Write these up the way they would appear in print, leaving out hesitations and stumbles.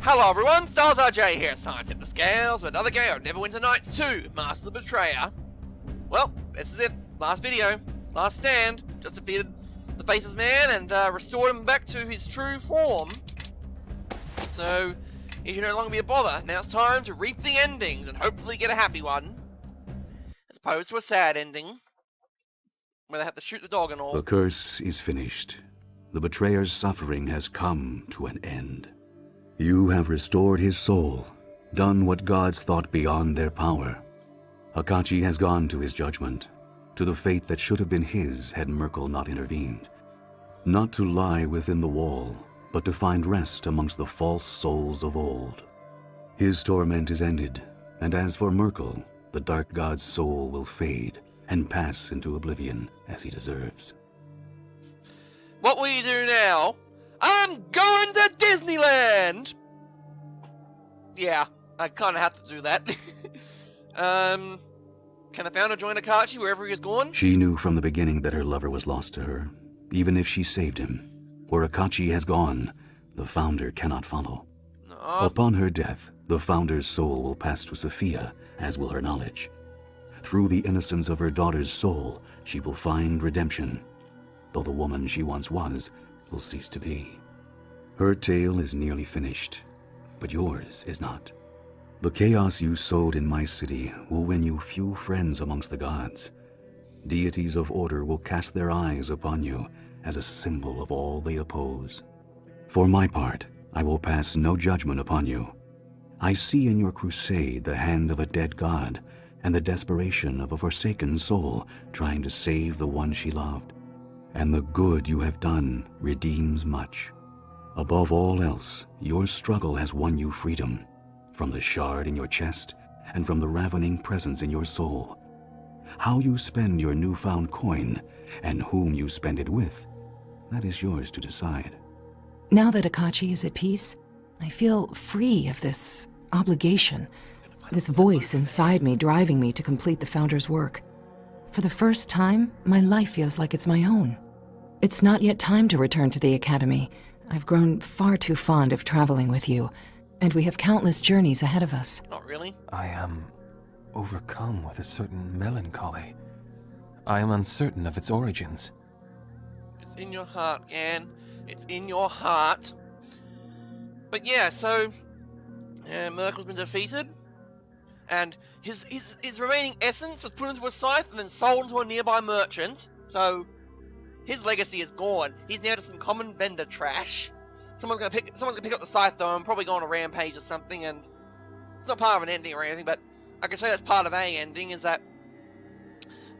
Hello everyone, StarsRJ here, Scientific Scales, with another game of Neverwinter Nights 2, Master the Betrayer. Well, this is it. Last video. Last stand. Just defeated the Faceless Man and restored him back to his true form. So, he should no longer be a bother. Now it's time to reap the endings and hopefully get a happy one. As opposed to a sad ending, where they have to shoot the dog and all. The curse is finished. The Betrayer's suffering has come to an end. You have restored his soul, done what gods thought beyond their power. Akachi has gone to his judgment, to the fate that should have been his had Merkel not intervened. Not to lie within the wall, but to find rest amongst the false souls of old. His torment is ended, and as for Merkel, the dark god's soul will fade and pass into oblivion as he deserves. What will you do now? I'm going to Disneyland! Yeah, I kinda have to do that. Can the founder join Akachi wherever he has gone? She knew from the beginning that her lover was lost to her, even if she saved him. Where Akachi has gone, the founder cannot follow. No. Upon her death, the founder's soul will pass to Sophia, as will her knowledge. Through the innocence of her daughter's soul, she will find redemption, though the woman she once was will cease to be. Her tale is nearly finished, but yours is not. The chaos you sowed in my city will win you few friends amongst the gods. Deities of order will cast their eyes upon you as a symbol of all they oppose. For my part, I will pass no judgment upon you. I see in your crusade the hand of a dead god and the desperation of a forsaken soul trying to save the one she loved. And the good you have done redeems much. Above all else, your struggle has won you freedom, from the shard in your chest and from the ravening presence in your soul. How you spend your newfound coin and whom you spend it with, that is yours to decide. Now that Akachi is at peace, I feel free of this obligation, this voice inside me driving me to complete the Founder's work. For the first time, my life feels like it's my own. It's not yet time to return to the Academy. I've grown far too fond of traveling with you, and we have countless journeys ahead of us. Not really. I am overcome with a certain melancholy. I am uncertain of its origins. It's in your heart, Gan. It's in your heart. But yeah, so Merkel's been defeated, and his remaining essence was put into a scythe and then sold to a nearby merchant. So his legacy is gone. He's now just some common vendor trash. Someone's gonna pick up the scythe though and probably go on a rampage or something, and it's not part of an ending or anything, but I can say that's part of a ending, is that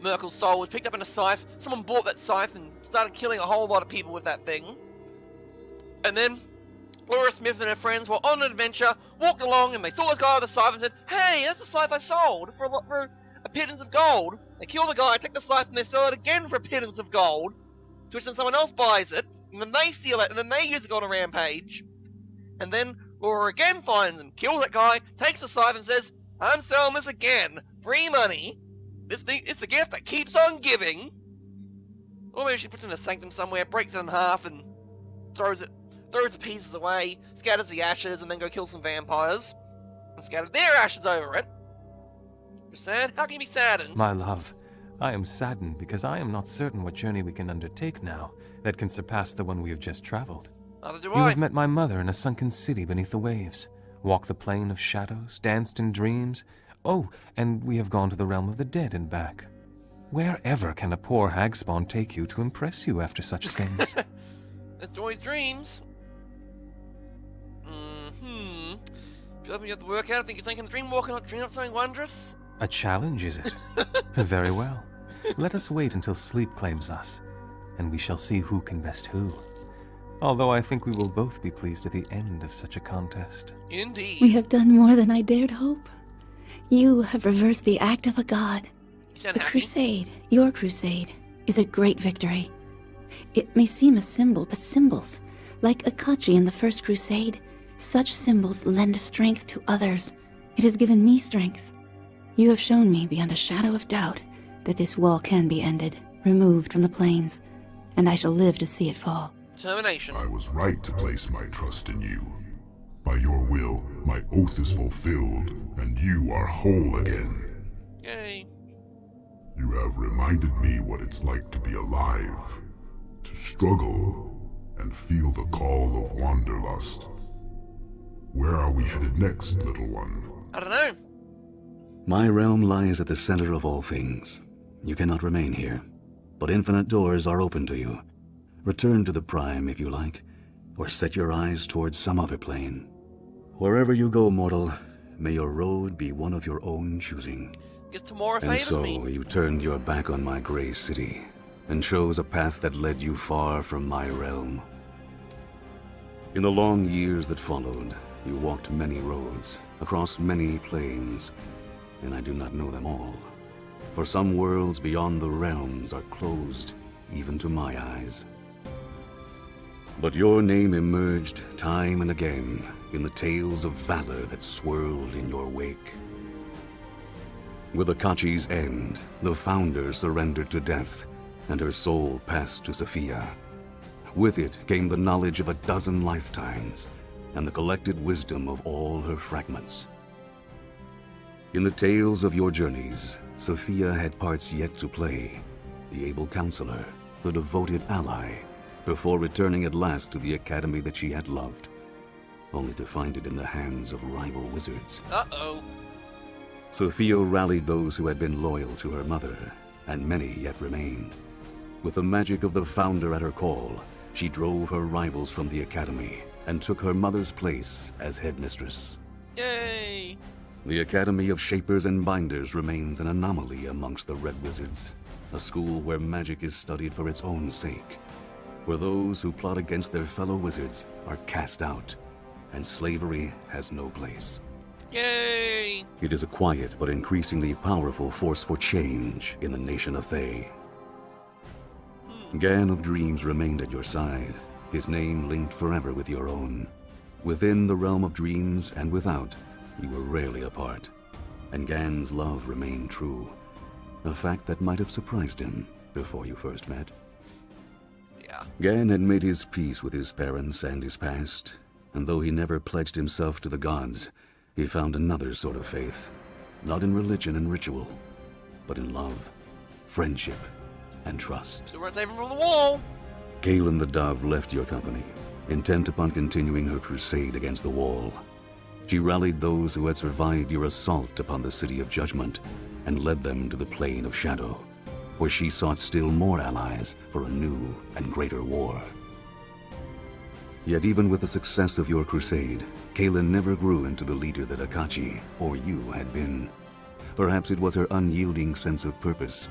Merkel's soul was picked up in a scythe, someone bought that scythe and started killing a whole lot of people with that thing. And then Laura Smith and her friends were on an adventure, walked along, and they saw this guy with a scythe and said, "Hey, that's the scythe I sold for a pittance of gold." They kill the guy, take the scythe, and they sell it again for a pittance of gold, to which then someone else buys it, and then they steal it, and then they use it on a rampage. And then Laura again finds him, kills that guy, takes the scythe and says, "I'm selling this again. Free money. This thing, it's a gift that keeps on giving." Or maybe she puts it in a sanctum somewhere, breaks it in half, and throws the pieces away, scatters the ashes, and then go kill some vampires. And scatter their ashes over it. You're sad? How can you be saddened? My love, I am saddened because I am not certain what journey we can undertake now that can surpass the one we have just traveled. Neither do You I. have met my mother in a sunken city beneath the waves, walked the plain of shadows, danced in dreams. Oh, and we have gone to the realm of the dead and back. Wherever can a poor hag spawn take you to impress you after such things? It's always dreams. If you let me have to work out, I think you're thinking dream walking, not dream up something wondrous. A challenge, is it? Very well. Let us wait until sleep claims us, and we shall see who can best who. Although I think we will both be pleased at the end of such a contest. Indeed. We have done more than I dared hope. You have reversed the act of a god. You sound The happy. crusade, your crusade, is a great victory. It may seem a symbol, but symbols, like Akachi in the first crusade, such symbols lend strength to others. It has given me strength. You have shown me beyond a shadow of doubt that this wall can be ended, removed from the plains, and I shall live to see it fall. Determination. I was right to place my trust in you. By By your will, my oath is fulfilled, and you are whole again. Yay. You have reminded me what it's like to be alive, to struggle, and feel the call of wanderlust. Where are we headed next, little one? I don't know. My realm lies at the center of all things. You cannot remain here, but infinite doors are open to you. Return to the Prime if you like, or set your eyes towards some other plane. Wherever you go, mortal, may your road be one of your own choosing. Gets Tamora And favors so me. you turned your back on my gray city, and chose a path that led you far from my realm. In the long years that followed, you walked many roads, across many planes, and I do not know them all. For some worlds beyond the realms are closed, even to my eyes. But your name emerged time and again in the tales of valor that swirled in your wake. With Akachi's end, the Founder surrendered to death, and her soul passed to Sophia. With it came the knowledge of a dozen lifetimes, and the collected wisdom of all her fragments. In the tales of your journeys, Sophia had parts yet to play, the able counselor, the devoted ally, before returning at last to the academy that she had loved, only to find it in the hands of rival wizards. Uh-oh. Sophia rallied those who had been loyal to her mother, and many yet remained. With the magic of the Founder at her call, she drove her rivals from the academy and took her mother's place as headmistress. Yay. The Academy of Shapers and Binders remains an anomaly amongst the Red Wizards, a school where magic is studied for its own sake, where those who plot against their fellow wizards are cast out, and slavery has no place. Yay. It is a quiet but increasingly powerful force for change in the nation of Thay. Gan of Dreams remained at your side, his name linked forever with your own. Within the realm of dreams and without, you were rarely apart, and Gan's love remained true, a fact that might have surprised him before you first met. Yeah. Gan had made his peace with his parents and his past, and though he never pledged himself to the gods, he found another sort of faith, not in religion and ritual, but in love, friendship, and trust. So we're saving from the wall. Kaelin the Dove left your company, intent upon continuing her crusade against the wall. She rallied those who had survived your assault upon the City of Judgment and led them to the Plane of Shadow, where she sought still more allies for a new and greater war. Yet even with the success of your crusade, Kaelin never grew into the leader that Akachi, or you, had been. Perhaps it was her unyielding sense of purpose,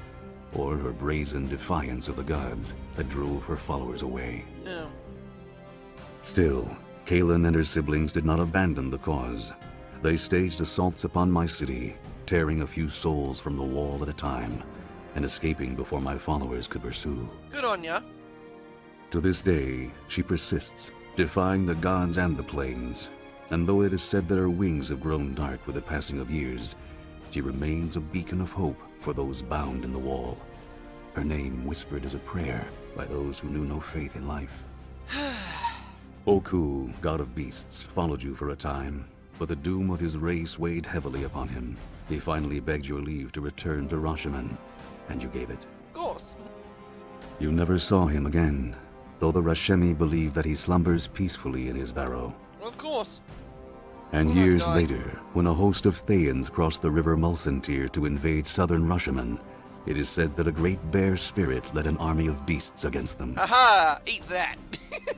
or her brazen defiance of the gods, that drove her followers away. Yeah. Still, Kaelin and her siblings did not abandon the cause. They staged assaults upon my city, tearing a few souls from the wall at a time, and escaping before my followers could pursue. Good on ya. To this day, she persists, defying the gods and the planes, and though it is said that her wings have grown dark with the passing of years, she remains a beacon of hope for those bound in the wall. Her name whispered as a prayer by those who knew no faith in life. Oku, god of beasts, followed you for a time, but the doom of his race weighed heavily upon him. He finally begged your leave to return to Rashomon, and you gave it. Of course. You never saw him again, though the Rashemi believe that he slumbers peacefully in his barrow. Of course. And Nice years guy. later, when a host of Thayans crossed the river Mulsantir to invade southern Rashomon, it is said that a great bear spirit led an army of beasts against them. Haha, eat that.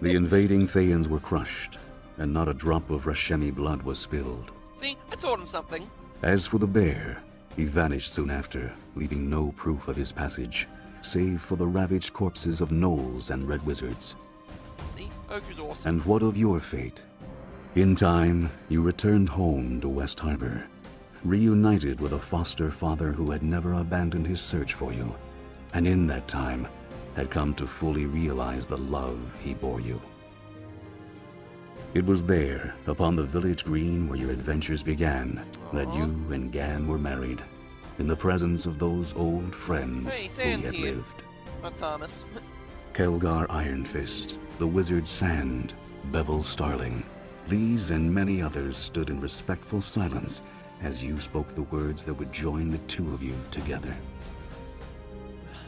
The invading Thayans were crushed, and not a drop of Rashemi blood was spilled. See, I taught him something. As for the bear, he vanished soon after, leaving no proof of his passage, save for the ravaged corpses of gnolls and red wizards. See, Oku's awesome. And what of your fate? In time, you returned home to West Harbor, reunited with a foster father who had never abandoned his search for you, and in that time had come to fully realize the love he bore you. It was there, upon the village green where your adventures began, that you and Gan were married, in the presence of those old friends Hey, who Than's had here. lived. That's Thomas. Kelgar Ironfist, the Wizard Sand, Bevel Starling, These and many others stood in respectful silence as you spoke the words that would join the two of you together.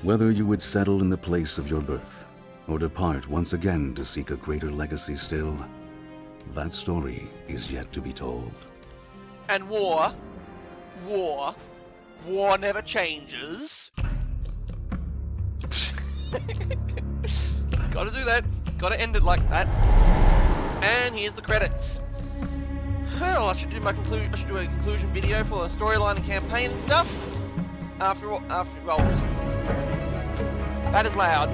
Whether you would settle in the place of your birth, or depart once again to seek a greater legacy still, that story is yet to be told. And war never changes. Gotta do that. Gotta end it like that. And here's the credits. Well, I should do a conclusion video for the storyline and campaign and stuff. After all, well, that is loud.